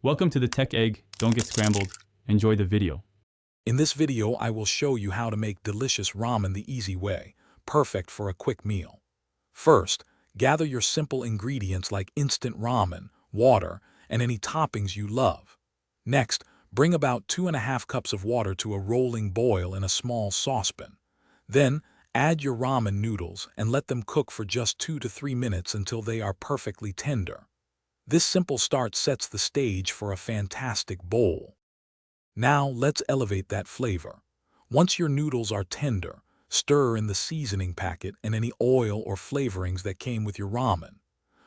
Welcome to the Tech Egg. Don't get scrambled. Enjoy the video. In this video, I will show you how to make delicious ramen the easy way, perfect for a quick meal. First, gather your simple ingredients like instant ramen, water, and any toppings you love. Next, bring about 2½ cups of water to a rolling boil in a small saucepan. Then, add your ramen noodles and let them cook for just 2 to 3 minutes until they are perfectly tender. This simple start sets the stage for a fantastic bowl. Now let's elevate that flavor. Once your noodles are tender, stir in the seasoning packet and any oil or flavorings that came with your ramen.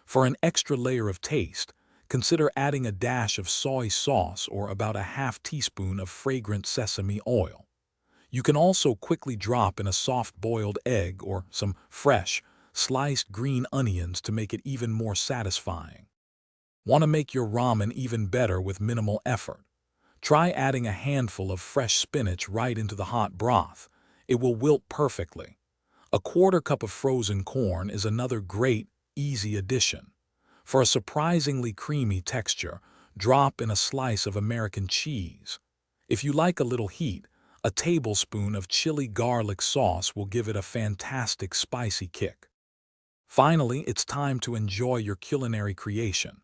For an extra layer of taste, consider adding a dash of soy sauce or about a ½ teaspoon of fragrant sesame oil. You can also quickly drop in a soft-boiled egg or some fresh, sliced green onions to make it even more satisfying. Want to make your ramen even better with minimal effort? Try adding a handful of fresh spinach right into the hot broth. It will wilt perfectly. A ¼ cup of frozen corn is another great, easy addition. For a surprisingly creamy texture, drop in a slice of American cheese. If you like a little heat, a tablespoon of chili garlic sauce will give it a fantastic spicy kick. Finally, it's time to enjoy your culinary creation.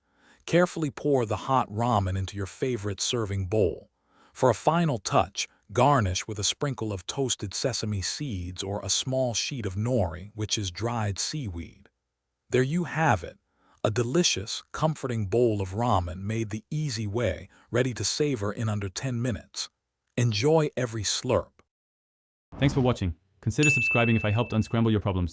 Carefully pour the hot ramen into your favorite serving bowl. For a final touch, garnish with a sprinkle of toasted sesame seeds or a small sheet of nori, which is dried seaweed. There you have it, a delicious, comforting bowl of ramen made the easy way, ready to savor in under 10 minutes. Enjoy every slurp. Thanks for watching. Consider subscribing if I helped unscramble your problems.